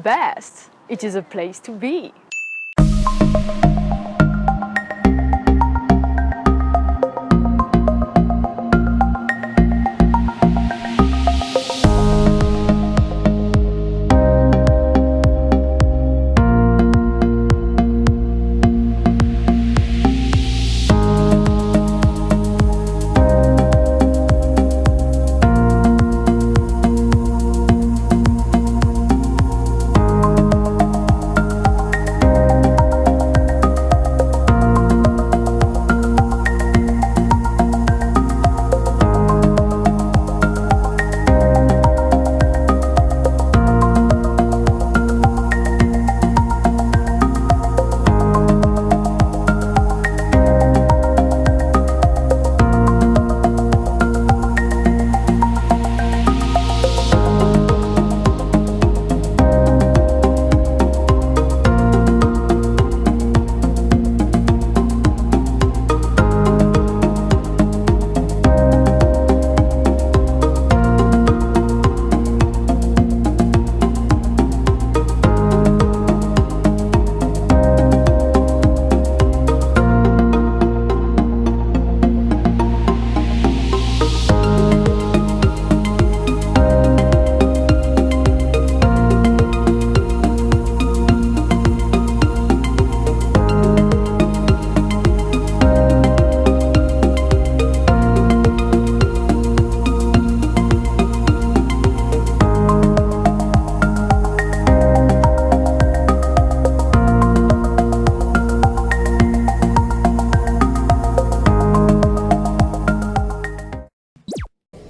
best. It is a place to be.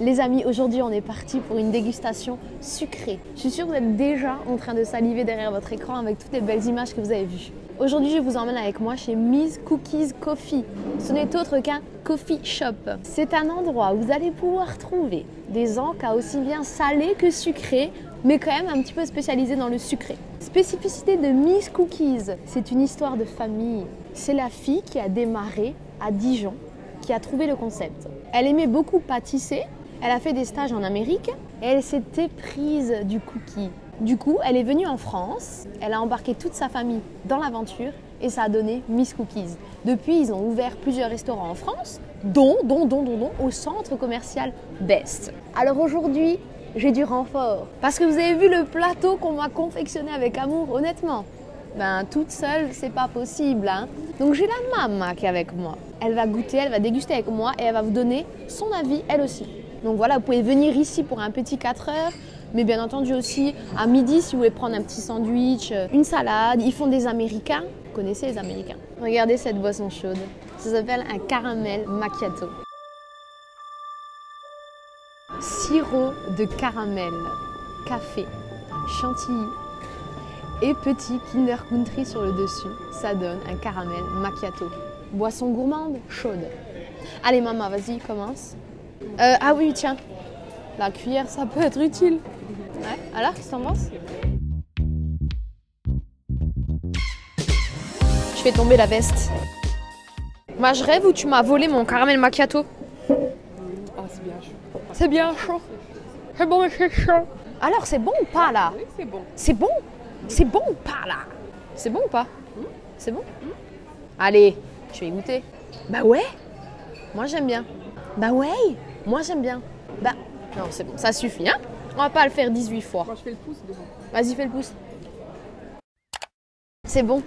Les amis, aujourd'hui on est parti pour une dégustation sucrée. Je suis sûre que vous êtes déjà en train de saliver derrière votre écran avec toutes les belles images que vous avez vues. Aujourd'hui je vous emmène avec moi chez Miss Cookies Coffee. Ce n'est autre qu'un coffee shop. C'est un endroit où vous allez pouvoir trouver des encas aussi bien salés que sucrés, mais quand même un petit peu spécialisés dans le sucré. Spécificité de Miss Cookies, c'est une histoire de famille. C'est la fille qui a démarré à Dijon, qui a trouvé le concept. Elle aimait beaucoup pâtisser. Elle a fait des stages en Amérique et elle s'est éprise du cookie. Du coup, elle est venue en France, elle a embarqué toute sa famille dans l'aventure et ça a donné Miss Cookies. Depuis, ils ont ouvert plusieurs restaurants en France, dont au centre commercial Best. Alors aujourd'hui, j'ai du renfort parce que vous avez vu le plateau qu'on m'a confectionné avec amour, honnêtement. Toute seule, c'est pas possible, hein. Donc j'ai la maman qui est avec moi. Elle va goûter, elle va déguster avec moi et elle va vous donner son avis, elle aussi. Donc voilà, vous pouvez venir ici pour un petit 4 heures, mais bien entendu aussi à midi si vous voulez prendre un petit sandwich, une salade. Ils font des Américains. Vous connaissez les Américains? Regardez cette boisson chaude. Ça s'appelle un caramel macchiato. Sirop de caramel, café, chantilly et petit Kinder Country sur le dessus. Ça donne un caramel macchiato. Boisson gourmande, chaude. Allez maman, vas-y, commence. Ah oui, tiens, la cuillère, ça peut être utile. Ouais, alors, qu'est-ce que t'en penses? Je fais tomber la veste. Moi, je rêve où tu m'as volé mon caramel macchiato. Ah, c'est bien chaud. C'est bien chaud. C'est bon, c'est chaud. Alors, c'est bon ou pas, là? Oui, c'est bon. C'est bon? C'est bon ou pas, là? C'est bon ou pas? C'est bon? Allez, je vais y goûter. Bah ouais, moi j'aime bien. Bah ouais, moi j'aime bien. Bah non, c'est bon, ça suffit, hein. On va pas le faire 18 fois. Moi, je fais le pouce devant. Vas-y, fais le pouce. C'est bon.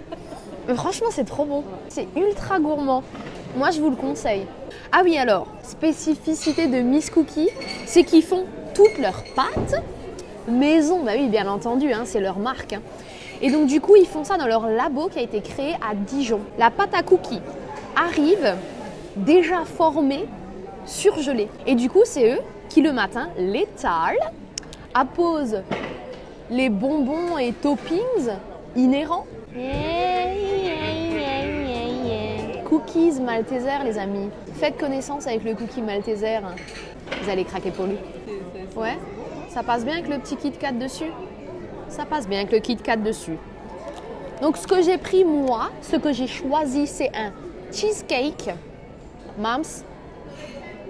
Mais franchement, c'est trop bon. C'est ultra gourmand. Moi, je vous le conseille. Ah oui, alors, spécificité de Miss Cookie, c'est qu'ils font toutes leurs pâtes maison. Bah oui, bien entendu, hein, c'est leur marque. Hein. Et donc, du coup, ils font ça dans leur labo qui a été créé à Dijon. La pâte à cookies arrive déjà formée, surgelée. Et du coup, c'est eux qui, le matin, l'étalent, apposent les bonbons et toppings inhérents. Cookies Malteser, les amis. Faites connaissance avec le cookie Malteser. Vous allez craquer pour lui. Ouais, ça passe bien avec le petit Kit Kat dessus. Ça passe bien avec le Kit Kat dessus. Donc, ce que j'ai pris, moi, ce que j'ai choisi, c'est un cheesecake. Mams,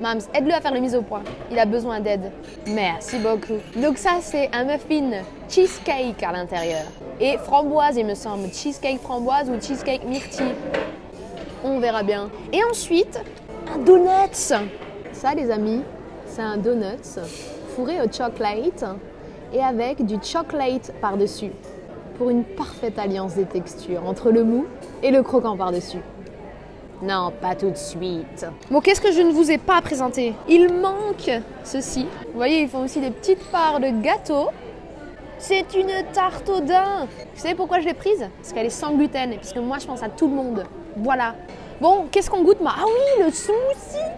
Mams, aide-le à faire le mise au point. Il a besoin d'aide. Merci beaucoup. Donc ça, c'est un muffin cheesecake à l'intérieur. Et framboise, il me semble. Cheesecake framboise ou cheesecake myrtille. On verra bien. Et ensuite, un donut. Ça, les amis, c'est un donut fourré au chocolate et avec du chocolate par-dessus. Pour une parfaite alliance des textures entre le mou et le croquant par-dessus. Non, pas tout de suite. Bon, qu'est-ce que je ne vous ai pas présenté? Il manque ceci. Vous voyez, ils font aussi des petites parts de gâteau. C'est une tarte au daim. Vous savez pourquoi je l'ai prise? Parce qu'elle est sans gluten et parce que moi, je pense à tout le monde. Voilà. Bon, qu'est-ce qu'on goûte? Ah oui, le smoothie.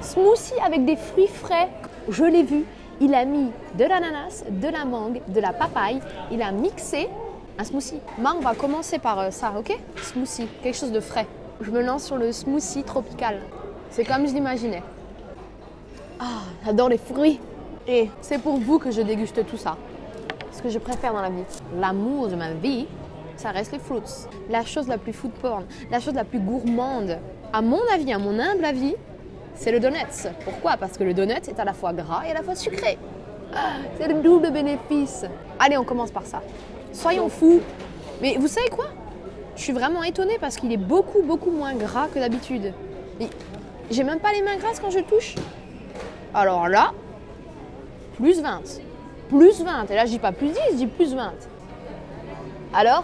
Smoothie avec des fruits frais. Je l'ai vu. Il a mis de l'ananas, de la mangue, de la papaye. Il a mixé un smoothie. On va commencer par ça, ok? Smoothie, quelque chose de frais. Je me lance sur le smoothie tropical. C'est comme je l'imaginais. Ah, j'adore les fruits. Et c'est pour vous que je déguste tout ça. Ce que je préfère dans la vie. L'amour de ma vie, ça reste les fruits. La chose la plus food porn, la chose la plus gourmande, à mon avis, à mon humble avis, c'est le donut. Pourquoi? Parce que le donut est à la fois gras et à la fois sucré. Ah, c'est le double bénéfice. Allez, on commence par ça. Soyons fous. Mais vous savez quoi? Je suis vraiment étonnée parce qu'il est beaucoup moins gras que d'habitude. J'ai même pas les mains grasses quand je touche. Alors là, plus 20. Plus 20. Et là, je dis pas plus 10, je dis plus 20. Alors,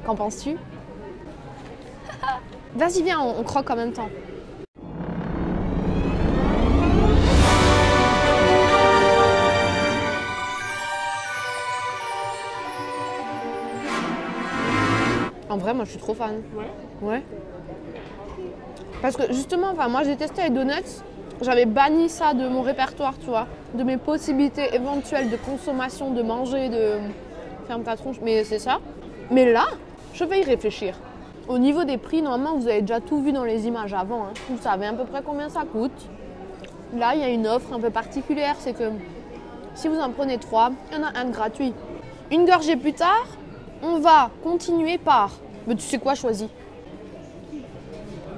qu'en penses-tu? Vas-y, viens, on croque en même temps. En vrai, moi, je suis trop fan. Ouais. Parce que justement, moi, j'ai testé les donuts. J'avais banni ça de mon répertoire, tu vois. De mes possibilités éventuelles de consommation, de manger, de... Ferme ta tronche, mais c'est ça. Mais là, je vais y réfléchir. Au niveau des prix, normalement, vous avez déjà tout vu dans les images avant. Hein. Vous savez à peu près combien ça coûte. Là, il y a une offre un peu particulière. C'est que si vous en prenez 3, il y en a un de gratuit. Une gorgée plus tard, on va continuer par... Mais tu sais quoi, choisis.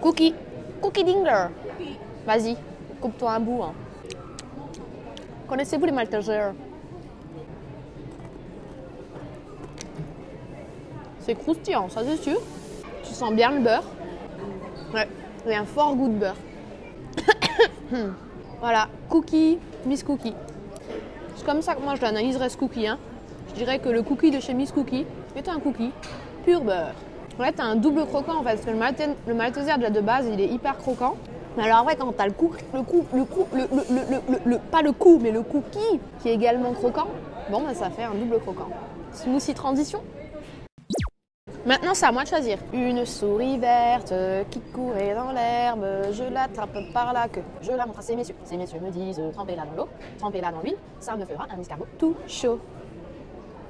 Cookie. Cookie Dinger. Vas-y, coupe-toi un bout. Hein. Connaissez-vous les Maltesers? C'est croustillant, ça c'est sûr. Tu sens bien le beurre. Ouais, il y a un fort goût de beurre. Voilà, Cookie, Miss Cookie. C'est comme ça que moi je l'analyserais ce cookie. Hein. Je dirais que le cookie de chez Miss Cookie est un cookie pur beurre. Ouais, t'as un double croquant en fait, parce que le Malteser déjà de base, il est hyper croquant. Mais alors ouais, quand t'as le cookie qui est également croquant, bon bah ça fait un double croquant. Smoothie transition. Maintenant, c'est à moi de choisir. Une souris verte qui courait dans l'herbe, je l'attrape par la queue, je la montre à ces messieurs. Ces messieurs me disent trempez-la dans l'eau, trempez-la dans l'huile, ça me fera un escargot tout chaud.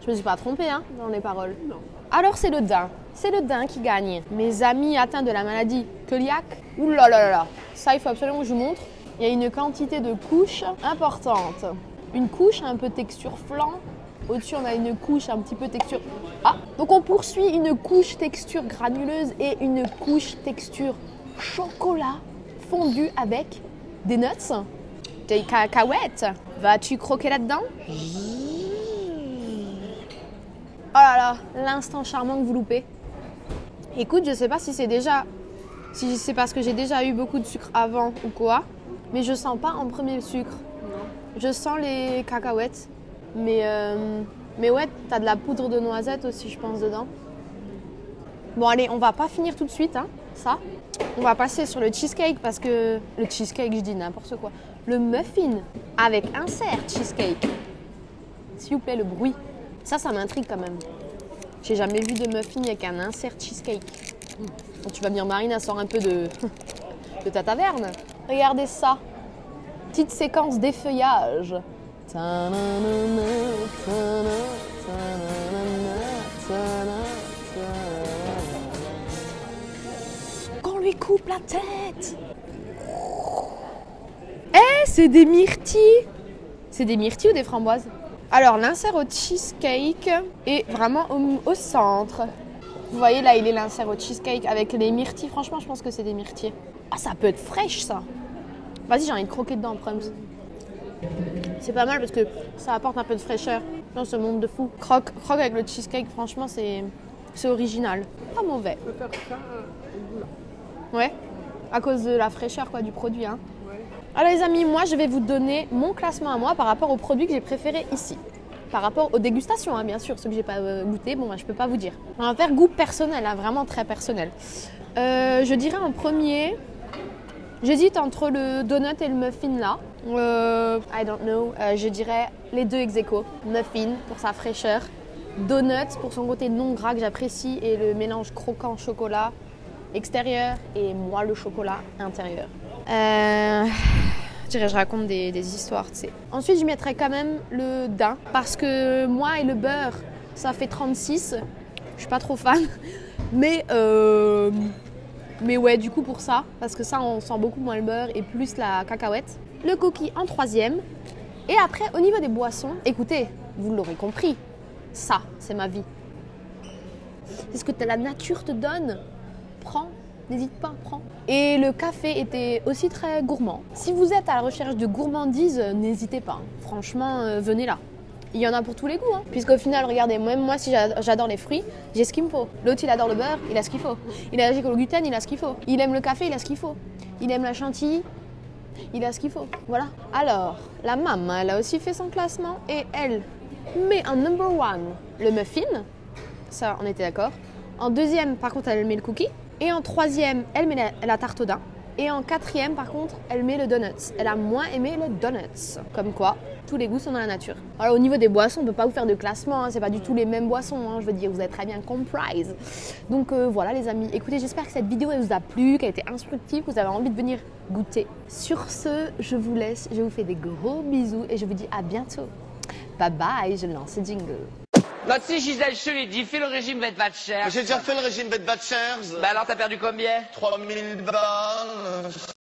Je me suis pas trompée hein, dans les paroles. Non. Alors c'est le daim. C'est le daim qui gagne. Mes amis atteints de la maladie cœliaque, ouh là là là, ça il faut absolument que je vous montre. Il y a une quantité de couches importante. Une couche un peu texture flan. Au-dessus, on a une couche un petit peu texture... Ah, donc on poursuit une couche texture granuleuse et une couche texture chocolat fondu avec des nuts, des cacahuètes. Vas-tu croquer là-dedans? Oh là là, l'instant charmant que vous loupez. Écoute, je sais pas si c'est déjà... Si c'est parce que j'ai déjà eu beaucoup de sucre avant ou quoi, mais je sens pas en premier le sucre. Non. Je sens les cacahuètes. Mais ouais, t'as de la poudre de noisette aussi, je pense, dedans. Bon, allez, on va pas finir tout de suite, hein, ça. On va passer sur le cheesecake parce que... Le cheesecake, je dis n'importe quoi. Le muffin avec insert cheesecake. S'il vous plaît, le bruit. Ça m'intrigue quand même. J'ai jamais vu de muffin avec un insert cheesecake. Donc, tu vas me dire, Marine, elle sort un peu de ta taverne. Regardez ça. Petite séquence d'effeuillage. Qu'on lui coupe la tête. C'est des myrtilles. C'est des myrtilles ou des framboises? Alors l'insert au cheesecake est vraiment au centre. Vous voyez là, il est l'insert au cheesecake avec les myrtilles. Franchement, je pense que c'est des myrtilles. Ah, ça peut être fraîche ça. Vas-y, j'ai envie de croquer dedans, Prums. C'est pas mal parce que ça apporte un peu de fraîcheur dans ce monde de fou. Croque avec le cheesecake, franchement, c'est original. Pas mauvais. On peut faire ça au goût là. Ouais, à cause de la fraîcheur quoi, du produit. Hein. Ouais. Alors les amis, moi je vais vous donner mon classement à moi par rapport aux produits que j'ai préférés ici. Par rapport aux dégustations, hein, bien sûr, ceux que j'ai pas goûté, bon, bah, je peux pas vous dire. On va faire goût personnel, hein, vraiment très personnel. Je dirais en premier, j'hésite entre le donut et le muffin là. I don't know, je dirais les deux ex aequo. Muffin pour sa fraîcheur, donut pour son côté non gras que j'apprécie et le mélange croquant chocolat extérieur et moi le chocolat intérieur. Je dirais, je raconte des histoires, tu sais. Ensuite, je mettrais quand même le daim parce que moi et le beurre, ça fait 36. Je suis pas trop fan, mais ouais, du coup pour ça, parce que ça, on sent beaucoup moins le beurre et plus la cacahuète. Le cookie en troisième. Et après, au niveau des boissons, écoutez, vous l'aurez compris, ça, c'est ma vie. C'est ce que la nature te donne. Prends, n'hésite pas, prends. Et le café était aussi très gourmand. Si vous êtes à la recherche de gourmandise, n'hésitez pas. Franchement, venez là. Il y en a pour tous les goûts. Hein. Puisqu'au final, regardez, même moi, si j'adore les fruits, j'ai ce qu'il me faut. L'autre, il adore le beurre, il a ce qu'il faut. Il est allergique au gluten, il a ce qu'il faut. Il aime le café, il a ce qu'il faut. Il aime la chantilly, il a ce qu'il faut. Voilà. Alors, la maman, elle a aussi fait son classement et elle met en number one le muffin. Ça, on était d'accord. En deuxième, par contre, elle met le cookie. Et en troisième, elle met la tarte au daim. Et en quatrième, par contre, elle met le donut. Elle a moins aimé le donut. Comme quoi, tous les goûts sont dans la nature. Alors au niveau des boissons, on ne peut pas vous faire de classement. Hein. C'est pas du tout les mêmes boissons. Hein. Je veux dire, vous avez très bien compris. Donc voilà les amis. Écoutez, j'espère que cette vidéo elle vous a plu, qu'elle a été instructive, que vous avez envie de venir goûter. Sur ce, je vous laisse. Je vous fais des gros bisous et je vous dis à bientôt. Bye bye, je lance le jingle. Bah tu sais Gisèle, je te l'ai dit, fais le régime Bedbatcher. J'ai déjà fait le régime Bedbatchers. Bah alors t'as perdu combien? 3000 balles.